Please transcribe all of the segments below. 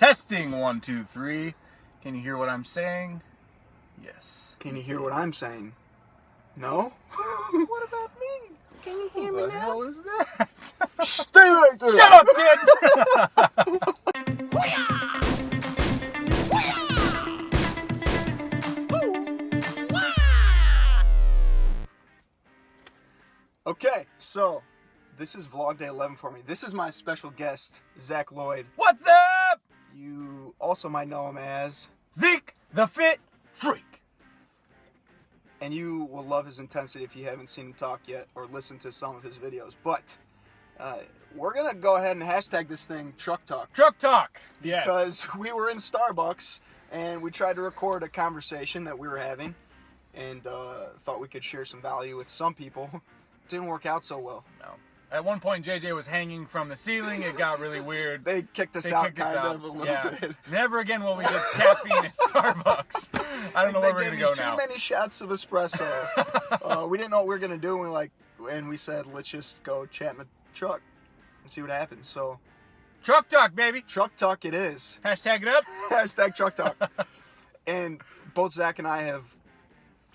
Testing 1, 2, 3. Can you hear what I'm saying? Yes. Can you hear what I'm saying? No? What about me? Can you hear me now? What the hell is that? Stay right there! Shut up, kid! Okay, so this is vlog day 11 for me. This is my special guest, Zach Lloyd. What's up? You also might know him as, Zeke, the Fit Freak. and you will love his intensity if you haven't seen him talk yet or listened to some of his videos. But we're gonna go ahead and hashtag this thing Truck Talk. Truck Talk. Yes. Because we were in Starbucks and we tried to record a conversation that we were having and thought we could share some value with some people. Didn't work out so well. No. At one point, JJ was hanging from the ceiling. It got really weird. They kicked us out kind of a little bit. Never again will we get caffeine at Starbucks. I don't know where we're gonna go now. Too many shots of espresso. We didn't know what we were gonna do, and we said let's just go chat in the truck and see what happens. So, Truck Talk, baby. Truck Talk it is. Hashtag it up. Hashtag Truck Talk. And both Zach and I have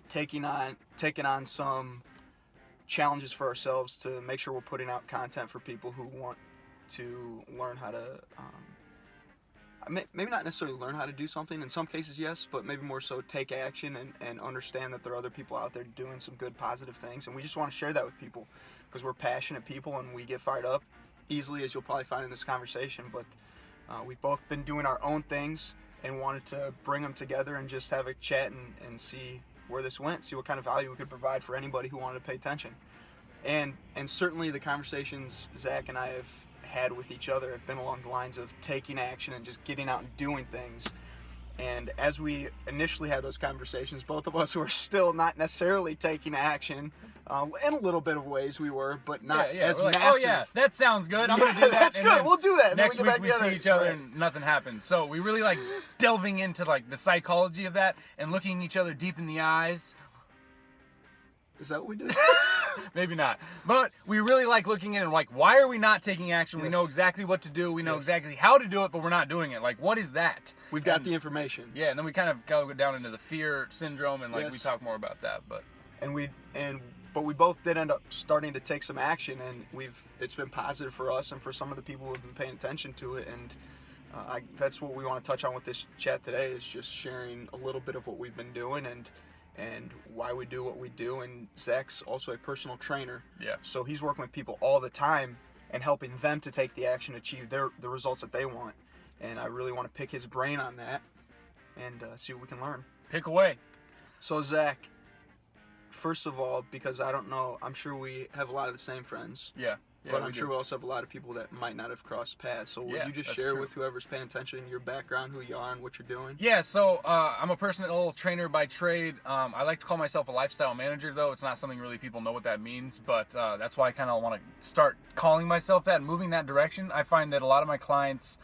taken on some challenges for ourselves to make sure we're putting out content for people who want to learn how to maybe not necessarily learn how to do something. In some cases, yes, but maybe more so take action and understand that there are other people out there doing some good, positive things. And we just want to share that with people because we're passionate people and we get fired up easily, as you'll probably find in this conversation. But we've both been doing our own things and wanted to bring them together and just have a chat and see where this went, see what kind of value we could provide for anybody who wanted to pay attention. And certainly the conversations Zach and I have had with each other have been along the lines of taking action and just getting out and doing things. And as we initially had those conversations, both of us were still not necessarily taking action. In a little bit of ways we were, but not as like, massive. Oh yeah, that sounds good. I'm gonna do that. That's good. We'll do that. Next then week we together. See each other and nothing happens. So we really like delving into like the psychology of that and looking each other deep in the eyes. Is that what we do? Maybe not. But we really like looking in and like, why are we not taking action? Yes. We know exactly what to do. We know exactly how to do it, but we're not doing it. Like, what is that? We've got the information. Yeah, and then we kind of go down into the fear syndrome and like we talk more about that. But we both did end up starting to take some action, and it's been positive for us and for some of the people who have been paying attention to it. And that's what we want to touch on with this chat today, is just sharing a little bit of what we've been doing and why we do what we do. And Zach's also a personal trainer. Yeah. So he's working with people all the time and helping them to take the action, achieve the results that they want. And I really want to pick his brain on that and see what we can learn. Pick away. So Zach, first of all, because I don't know, I'm sure we have a lot of the same friends. Yeah. But I'm sure we also have a lot of people that might not have crossed paths. So would you just share with whoever's paying attention your background, who you are, and what you're doing? Yeah, so I'm a personal trainer by trade. I like to call myself a lifestyle manager, though. It's not something really people know what that means, but that's why I kind of want to start calling myself that and moving that direction. I find that a lot of my clients,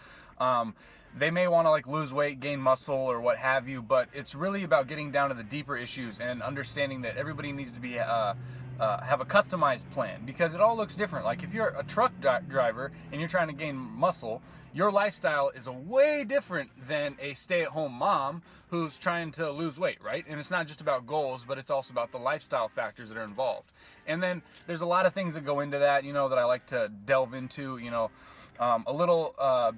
they may want to like lose weight, gain muscle, or what have you, but it's really about getting down to the deeper issues and understanding that everybody needs to be have a customized plan, because it all looks different. Like if you're a truck driver and you're trying to gain muscle, your lifestyle is a way different than a stay-at-home mom who's trying to lose weight, right? And it's not just about goals, but it's also about the lifestyle factors that are involved. And then there's a lot of things that go into that, that I like to delve into, a little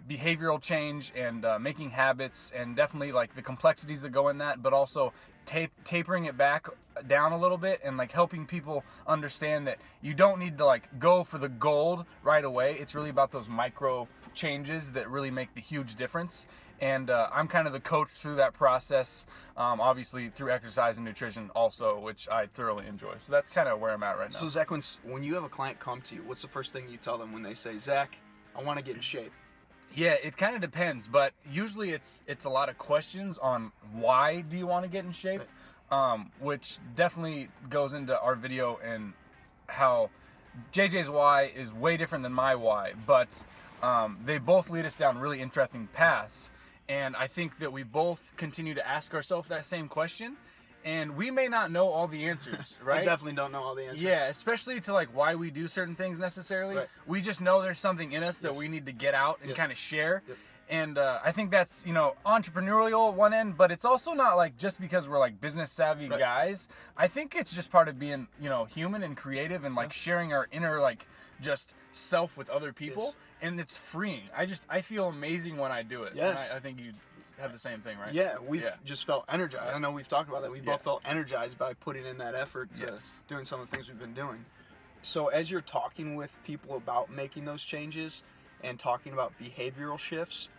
behavioral change and making habits, and definitely like the complexities that go in that, but also tapering it back down a little bit and like helping people understand that you don't need to like go for the gold right away. It's really about those micro changes that really make the huge difference. And I'm kind of the coach through that process, obviously through exercise and nutrition also, which I thoroughly enjoy. So that's kind of where I'm at right now. So Zach, when you have a client come to you, what's the first thing you tell them when they say, Zach, I want to get in shape? Yeah, it kind of depends, but usually it's a lot of questions on why do you want to get in shape, which definitely goes into our video and how JJ's why is way different than my why, but they both lead us down really interesting paths, and I think that we both continue to ask ourselves that same question. And we may not know all the answers, right? I definitely don't know all the answers. Yeah, especially to like why we do certain things necessarily. Right. We just know there's something in us that we need to get out and kind of share. Yep. And I think that's, entrepreneurial at one end, but it's also not like just because we're like business savvy Right. guys. I think it's just part of being, human and creative and like sharing our inner like just self with other people. Yes. And it's freeing. I feel amazing when I do it. Yes. And I think you have the same thing, right? Yeah, we've just felt energized. I know we've talked about that. We both Yeah. felt energized by putting in that effort to Yes. doing some of the things we've been doing. So as you're talking with people about making those changes and talking about behavioral shifts,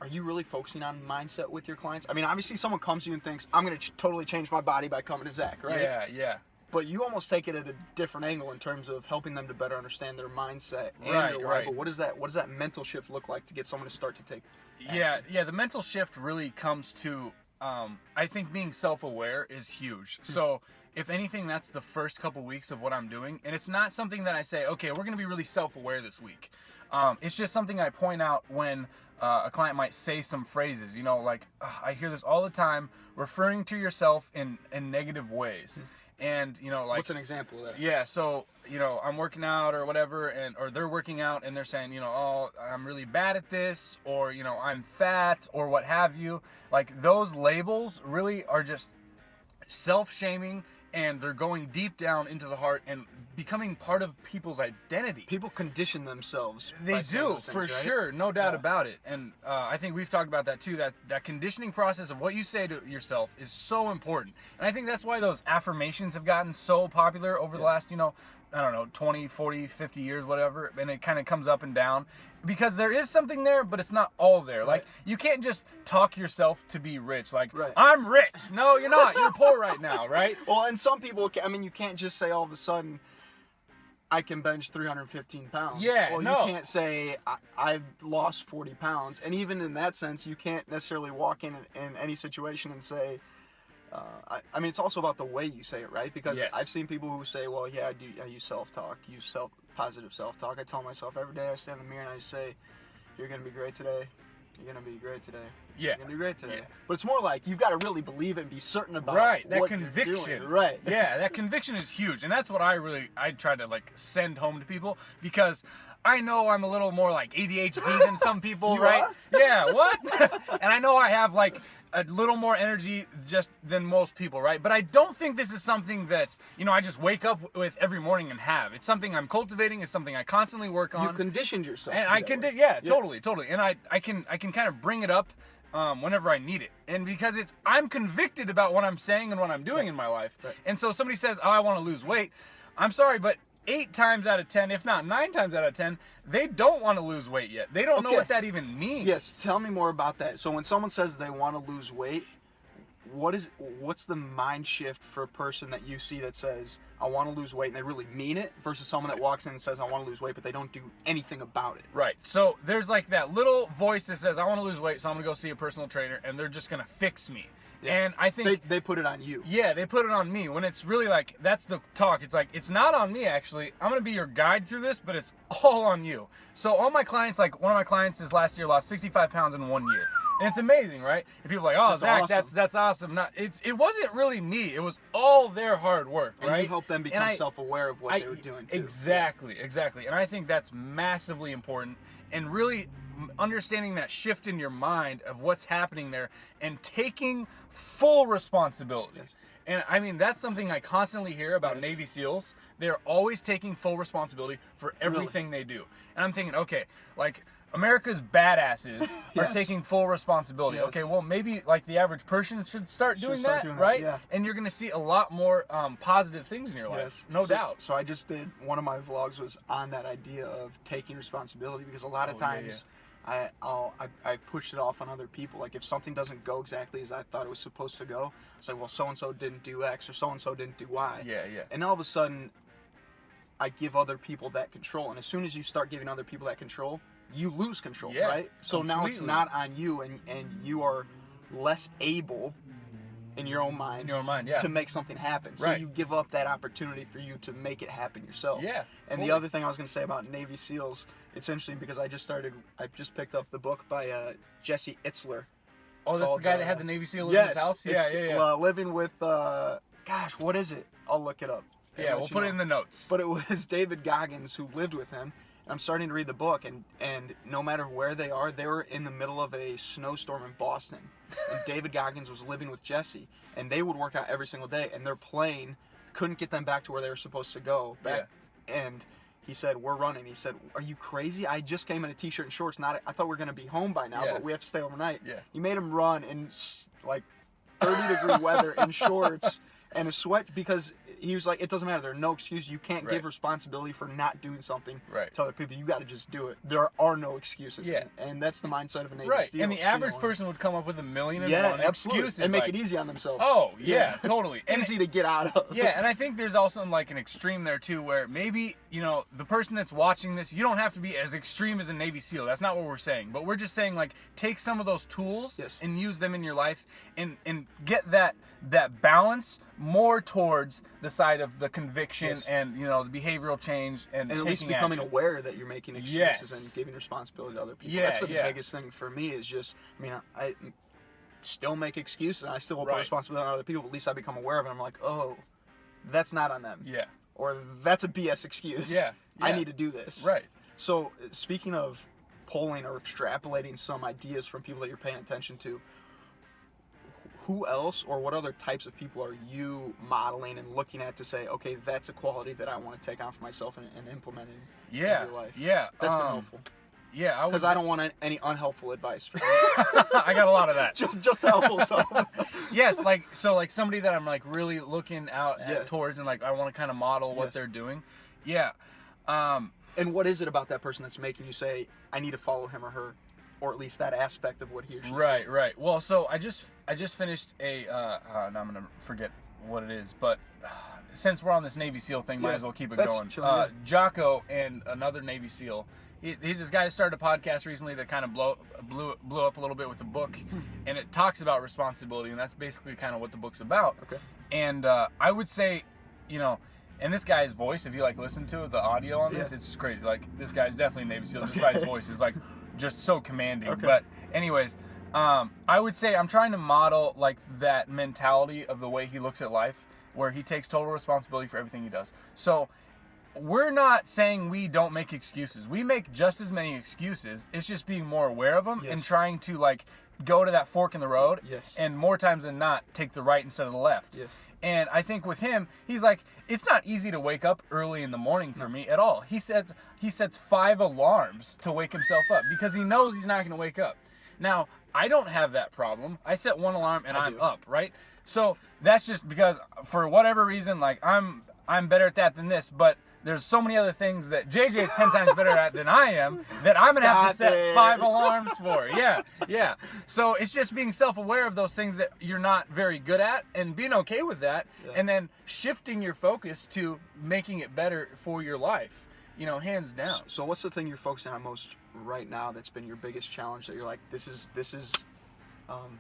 are you really focusing on mindset with your clients? I mean, obviously someone comes to you and thinks, I'm going to totally change my body by coming to Zach, right? Yeah. But you almost take it at a different angle in terms of helping them to better understand their mindset and Right, their why. right. But what does that mental shift look like to get someone to start to take action? Yeah. The mental shift really comes to, I think being self-aware is huge. So if anything, that's the first couple weeks of what I'm doing. And it's not something that I say, okay, we're going to be really self-aware this week. It's just something I point out when a client might say some phrases, like, I hear this all the time, referring to yourself in negative ways. And, like... What's an example of that? Yeah, so, I'm working out or whatever, or they're working out and they're saying, oh, I'm really bad at this, or, I'm fat, or what have you. Like, those labels really are just self-shaming, and they're going deep down into the heart and becoming part of people's identity. People condition themselves. They by saying do, those things, for right? sure, no doubt Yeah. about it. And I think we've talked about that too, that conditioning process of what you say to yourself is so important. And I think that's why those affirmations have gotten so popular over the last, I don't know, 20, 40, 50 years, whatever. And it kind of comes up and down. Because there is something there, but it's not all there. Like, you can't just talk yourself to be rich. Like, Right. I'm rich. No, you're not. You're poor right now, right? Well, and some people, I mean, you can't just say all of a sudden, I can bench 315 pounds. Yeah, well, no. you can't say, I've lost 40 pounds. And even in that sense, you can't necessarily walk in any situation and say, I mean, it's also about the way you say it, right? Because Yes. I've seen people who say, well, yeah, I use self-talk, positive self-talk. I tell myself every day I stand in the mirror and I say, you're going to be great today. You're going to be great today. Yeah. You're going to be great today. Yeah. But it's more like you've got to really believe it and be certain about Right, that what you're conviction. doing. Right. Yeah, that conviction is huge. And that's what I try to like send home to people, because I know I'm a little more like ADHD than some people, You right? are? Yeah, what? And I know I have like a little more energy just than most people, right? But I don't think this is something that's, I just wake up with every morning and have. It's something I'm cultivating. It's something I constantly work on. You conditioned yourself. And to be I that can way. do, yeah, totally. And I can kind of bring it up whenever I need it. And because I'm convicted about what I'm saying and what I'm doing in my life. Right. And so somebody says, oh, I want to lose weight. I'm sorry, but 8 times out of 10, if not 9 times out of 10, they don't want to lose weight yet. They don't know Okay. what that even means. Yes, tell me more about that. So when someone says they want to lose weight, what's the mind shift for a person that you see that says, I want to lose weight, and they really mean it, versus someone that walks in and says, I want to lose weight, but they don't do anything about it? Right. So there's like that little voice that says, I want to lose weight, so I'm going to go see a personal trainer, and they're just going to fix me. Yeah. And I think... They put it on you. Yeah, they put it on me, when it's really like, that's the talk. It's like, it's not on me, actually. I'm going to be your guide through this, but it's all on you. So all my clients, like one of my clients this last year lost 65 pounds in 1 year. And it's amazing, right? And people are like, oh, That's Zach, awesome. that's awesome. It wasn't really me. It was all their hard work, And right? you help them become self-aware of what they were doing, too. Exactly. And I think that's massively important. And really understanding that shift in your mind of what's happening there and taking full responsibility. Yes. And I mean, that's something I constantly hear about Yes. Navy SEALs. They're always taking full responsibility for everything they do. And I'm thinking, okay, like America's badasses are Yes. taking full responsibility. Yes. Okay, well, maybe like the average person should start doing start that, doing that, right? yeah. And you're going to see a lot more positive things in your life. No doubt. So I just did, one of my vlogs was on that idea of taking responsibility, because a lot of Oh, yeah, times I pushed it off on other people. Like if something doesn't go exactly as I thought it was supposed to go, it's like, well, so-and-so didn't do X or so-and-so didn't do Y. Yeah. And all of a sudden, I give other people that control. And as soon as you start giving other people that control, you lose control, Yeah, right? So now it's completely. not on you, and you are less able in your own mind, In your mind, yeah. to make something happen. So Right. you give up that opportunity for you to make it happen yourself. Yeah. And fully. the other thing I was going to say about Navy SEALs, it's interesting because I just picked up the book by Jesse Itzler. Oh, that's the called, guy that had the Navy SEAL in Yes, his house? it's, Yeah. living with, gosh, what is it? I'll look it up. and Yeah, let we'll you put it know. in the notes. But it was David Goggins who lived with him. I'm starting to read the book, and no matter where they were in the middle of a snowstorm in Boston, and David Goggins was living with Jesse, and they would work out every single day, and their plane couldn't get them back to where they were supposed to go. And he said, we're running. He said, are you crazy? I just came in a t-shirt and shorts. I thought we were going to be home by now, but we have to stay overnight. He made him run in like 30-degree weather in shorts and a sweat, because he was like, it doesn't matter. There are no excuses. You can't give responsibility for not doing something to other people. You got to just do it. There are no excuses. And that's the mindset of a Navy SEAL. And the average person would come up with a million and one excuses. And make it easy on themselves. Oh, yeah, totally. Easy to get out of. Yeah, and I think there's also like an extreme there too, where maybe, you know, the person that's watching this, you don't have to be as extreme as a Navy SEAL. That's not what we're saying. But we're just saying, like, take some of those tools and use them in your life, and get that balance more towards the side of the conviction and, you know, the behavioral change and at least becoming aware that you're making excuses and giving responsibility to other people. That's been the biggest thing for me, is just, I mean, I still make excuses and I still will put responsibility on other people, but at least I become aware of it. I'm like, oh, that's not on them. Or that's a BS excuse. I need to do this. So speaking of pulling or extrapolating some ideas from people that you're paying attention to, who else or what other types of people are you modeling and looking at to say, okay, that's a quality that I want to take on for myself and implement in your life? That's been helpful. Because I don't want any unhelpful advice for you. I got a lot of that. just helpful stuff. Yes, like somebody that I'm like really looking out towards, and like I want to kind of model what they're doing. And what is it about that person that's making you say, I need to follow him or her? Or at least that aspect of what he or she Right. Well, so I just finished a now I'm gonna forget what it is, but since we're on this Navy SEAL thing, might as well keep it going. Jocko and another Navy SEAL. He's this guy that started a podcast recently that kind of blew up a little bit with a book, and it talks about responsibility, and that's basically kind of what the book's about. And I would say, you know, and this guy's voice, if you like listen to the audio on this, it's just crazy. Like, this guy's definitely a Navy SEAL just by his voice. It's like just so commanding. But anyways, I would say I'm trying to model like that mentality of the way he looks at life, where he takes total responsibility for everything he does. So we're not saying we don't make excuses. We make just as many excuses. It's just being more aware of them and trying to like go to that fork in the road, and more times than not take the right instead of the left. And I think with him, he's like, it's not easy to wake up early in the morning for me at all. He sets 5 alarms to wake himself up because he knows he's not going to wake up. Now, I don't have that problem. I set 1 alarm and I'm up, right? So that's just because for whatever reason, like I'm better at that than this, but there's so many other things that JJ is 10 times better at than I am that I'm going to have to set 5 alarms for. So it's just being self-aware of those things that you're not very good at and being okay with that, and then shifting your focus to making it better for your life, you know, hands down. So what's the thing you're focusing on most right now that's been your biggest challenge that you're like, this is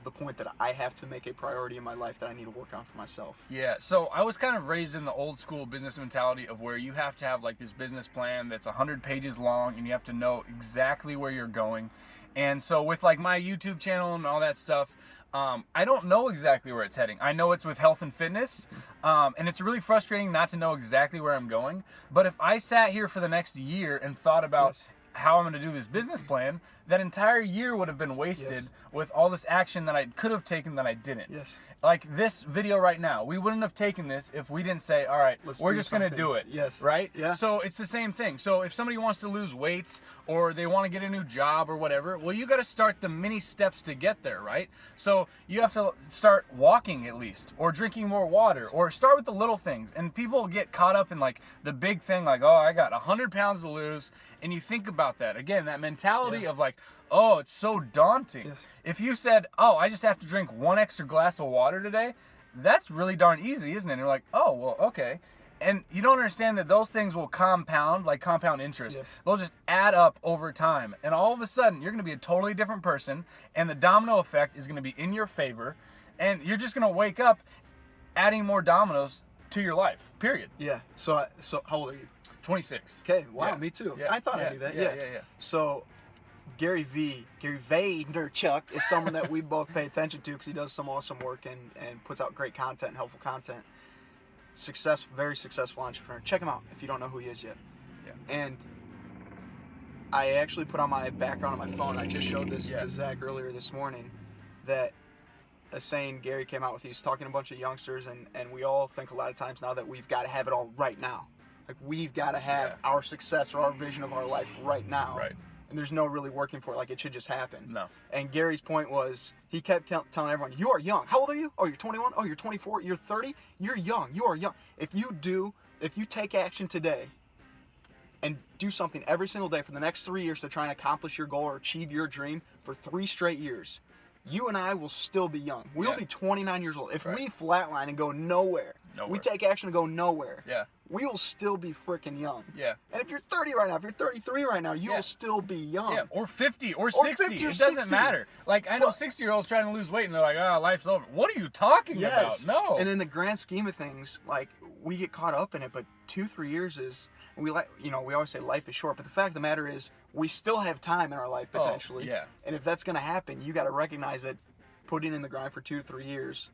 the point that I have to make a priority in my life that I need to work on for myself? So I was kind of raised in the old school business mentality of where you have to have like this business plan that's 100 pages long and you have to know exactly where you're going. And so with like my YouTube channel and all that stuff, I don't know exactly where it's heading. I know it's with health and fitness, and it's really frustrating not to know exactly where I'm going. But if I sat here for the next year and thought about how I'm going to do this business plan, that entire year would have been wasted with all this action that I could have taken that I didn't. Like this video right now, we wouldn't have taken this if we didn't say, all right, we're just going to do it. Right? So it's the same thing. So if somebody wants to lose weight or they want to get a new job or whatever, well, you got to start the mini steps to get there, right? So you have to start walking at least, or drinking more water, or start with the little things. And people get caught up in like the big thing, like, oh, I got 100 pounds to lose. And you think about that again, that mentality of like, oh, it's so daunting. If you said, oh, I just have to drink 1 extra glass of water today, that's really darn easy, isn't it? And you're like, oh, well, okay. And you don't understand that those things will compound, like compound interest. They'll just add up over time. And all of a sudden, you're going to be a totally different person, and the domino effect is going to be in your favor, and you're just going to wake up adding more dominoes to your life, period. So how old are you? 26. Okay, wow, me too. I thought I knew that. So Gary Vaynerchuk is someone that we both pay attention to because he does some awesome work and puts out great content, helpful content. Very successful entrepreneur. Check him out if you don't know who he is yet. And I actually put on my background on my phone. I just showed this Yeah. to Zach earlier this morning. That a saying Gary came out with. He's talking to a bunch of youngsters, and we all think a lot of times now that we've got to have it all right now. Like we've got to have our success or our vision of our life right now. Right. And there's no really working for it. Like it should just happen. No. And Gary's point was he kept telling everyone, "You are young. How old are you? Oh, you're 21. Oh, you're 24. You're 30. You're young. You are young. If you take action today and do something every single day for the next 3 years to try and accomplish your goal or achieve your dream for 3 straight years, you and I will still be young. We'll be 29 years old. If we flatline and go nowhere, we take action to go nowhere. Yeah. We will still be freaking young. Yeah. And if you're 30 right now, if you're 33 right now, you will still be young. Yeah, or 50 or 60. 50 or it doesn't 60. matter. Like, I know 60-year-olds trying to lose weight and they're like, oh, life's over. What are you talking about? No. And in the grand scheme of things, like, we get caught up in it, but 2-3 years is, we always say life is short, but the fact of the matter is we still have time in our life potentially. Oh, yeah. And if that's going to happen, you got to recognize that putting in the grind for 2-3 years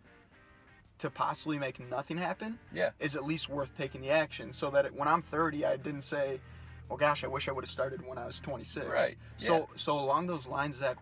to possibly make nothing happen is at least worth taking the action, so that when I'm 30, I didn't say, well, gosh, I wish I would have started when I was 26. Right. So along those lines, Zach,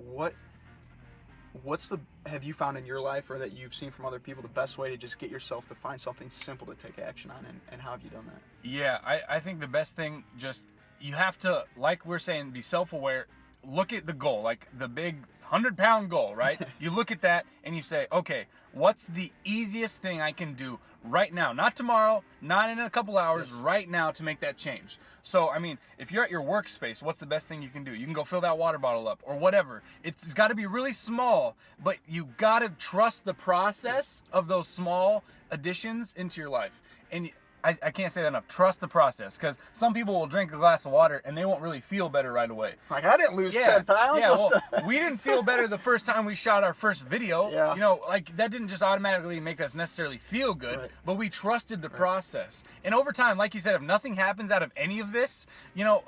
have you found in your life, or that you've seen from other people, the best way to just get yourself to find something simple to take action on, and how have you done that? Yeah, I think the best thing, just, you have to, like we're saying, be self-aware. Look at the goal, like the big 100-pound goal, right? You look at that and you say, okay, what's the easiest thing I can do right now? Not tomorrow, not in a couple hours, right now, to make that change. So, I mean, if you're at your workspace, what's the best thing you can do? You can go fill that water bottle up or whatever. It's got to be really small, but you got to trust the process of those small additions into your life. And I can't say that enough. Trust the process, because some people will drink a glass of water and they won't really feel better right away. Like, I didn't lose 10 pounds. Yeah, well, we didn't feel better the first time we shot our first video. Yeah. You know, like, that didn't just automatically make us necessarily feel good, but we trusted the process. And over time, like you said, if nothing happens out of any of this, you know,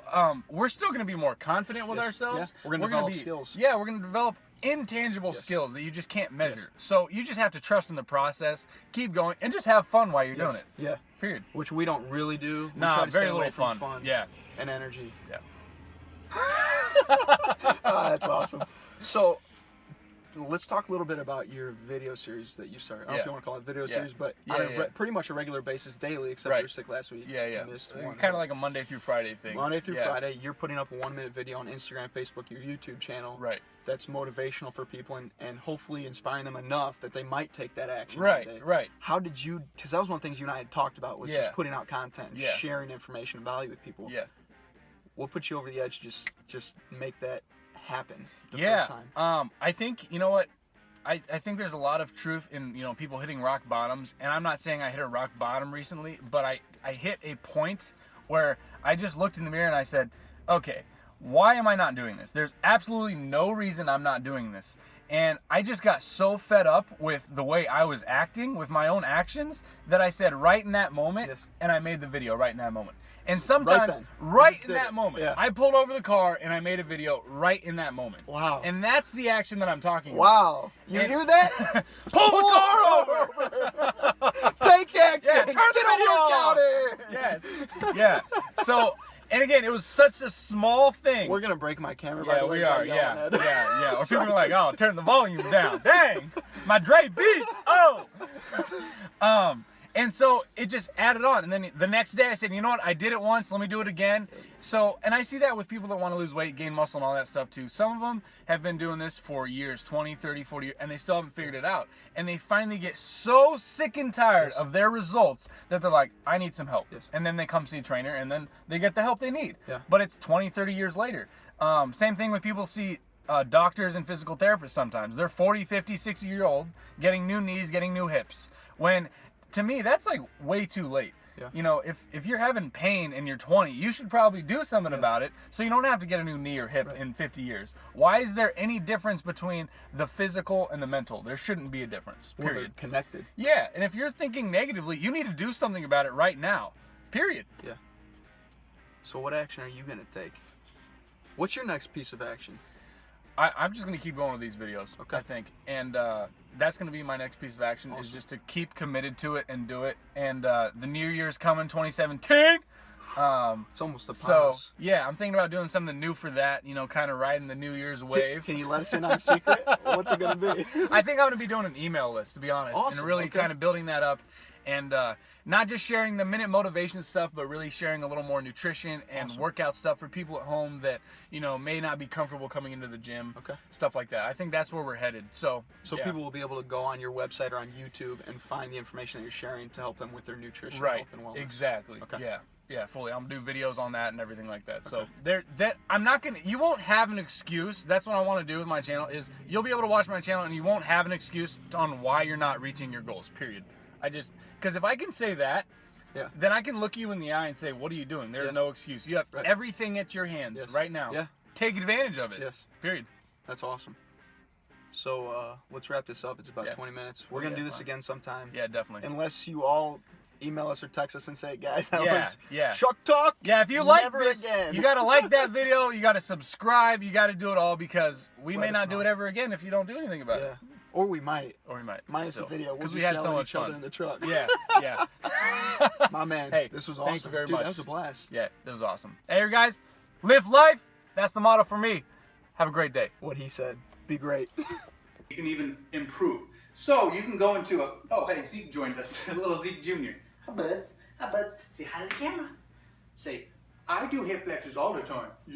we're still going to be more confident with ourselves. Yeah. We're going to develop skills. Yeah, we're going to develop intangible skills that you just can't measure. So you just have to trust in the process, keep going, and just have fun while you're doing it. Yeah. Period. Which we don't really do. We Nah, try to very stay away little from fun. Yeah. And energy. Yeah. That's awesome. So let's talk a little bit about your video series that you started. I don't know if you want to call it video series, but on pretty much a regular basis, daily, except you were sick last week. Yeah. You missed one. Kind of like a Monday through Friday thing. Monday through Friday, you're putting up a 1-minute video on Instagram, Facebook, your YouTube channel. Right. That's motivational for people and hopefully inspiring them enough that they might take that action. Right. How did you, because that was one of the things you and I had talked about, was just putting out content, sharing information and value with people. Yeah. What put you over the edge to just make that happen the first time? I think, you know what, I think there's a lot of truth in, you know, people hitting rock bottoms, and I'm not saying I hit a rock bottom recently, but I hit a point where I just looked in the mirror and I said, okay, why am I not doing this? There's absolutely no reason I'm not doing this. And I just got so fed up with the way I was acting, with my own actions, that I said right in that moment, and I made the video right in that moment. And sometimes, right in that moment, I pulled over the car and I made a video right in that moment. Wow. And that's the action that I'm talking about. Wow. You hear that? Pull the car over! Take action! Yeah, turn Get the a video workout on. in! Yes. Yeah. So, and again, it was such a small thing. We're going to break my camera, by the way. We are. Yeah. Or people are like, oh, turn the volume down. Dang. My Dre beats. Oh. And so it just added on. And then the next day I said, you know what? I did it once. Let me do it again. So, and I see that with people that want to lose weight, gain muscle, and all that stuff too. Some of them have been doing this for years, 20, 30, 40 years, and they still haven't figured it out. And they finally get so sick and tired of their results that they're like, I need some help. And then they come see a trainer, and then they get the help they need. But it's 20, 30 years later. Same thing with people see doctors and physical therapists sometimes. They're 40, 50, 60-year-old getting new knees, getting new hips. When, to me, that's like way too late. You know, if you're having pain and you're 20, you should probably do something about it, so you don't have to get a new knee or hip in 50 years. Why is there any difference between the physical and the mental? There shouldn't be a difference, period. Well, they're connected. Yeah, and if you're thinking negatively, you need to do something about it right now, period. Yeah. So what action are you going to take? What's your next piece of action? I'm just going to keep going with these videos, I think. And that's going to be my next piece of action, is just to keep committed to it and do it. And the new year's coming, 2017. It's almost upon So us. yeah, I'm thinking about doing something new for that. You know, kind of riding the New Year's wave. Can you let us in on a secret? What's it gonna be? I think I'm gonna be doing an email list, to be honest, Awesome, and really okay. kind of building that up, and not just sharing the minute motivation stuff, but really sharing a little more nutrition and Awesome. workout stuff for people at home that may not be comfortable coming into the gym. Okay. Stuff like that. I think that's where we're headed. So So yeah. people will be able to go on your website or on YouTube and find the information that you're sharing to help them with their nutrition, Right. health, and wellness. Exactly. Okay. Yeah. Yeah, fully. I'm gonna do videos on that and everything like that. So Okay. I'm not gonna. You won't have an excuse. That's what I want to do with my channel. Is you'll be able to watch my channel and you won't have an excuse on why you're not reaching your goals. Period. Because if I can say that, Yeah. then I can look you in the eye and say, what are you doing? There's Yeah. no excuse. You have Right. everything at your hands Yes. right now. Yeah. Take advantage of it. Yes. Period. That's awesome. So let's wrap this up. It's about Yeah. 20 minutes. We're gonna Yeah, do this fine. again sometime. Yeah, definitely. Unless you all email us or text us and say, guys, that Yeah, was yeah. Chuck Talk. Yeah, if you like Never this, again. you gotta like that video, you gotta subscribe, you gotta do it all, because we Let may us not do know. it ever again if you don't do anything about Yeah. it. Or we might. Or we might. Minus still. the video. We'll Because just we had yell so at much each other fun. in the truck. Yeah, yeah. My man. Hey, this was awesome. thank you very Dude, much. that was a blast. Yeah, it was awesome. Hey, you guys, live life. That's the motto for me. Have a great day. What he said. Be great. You can even improve. So you can go into a. Oh, hey, Zeke joined us. Little Zeke Jr. Hi, buds. Hi, buds. Say hi to the camera. Say, I do hip flexors all the time.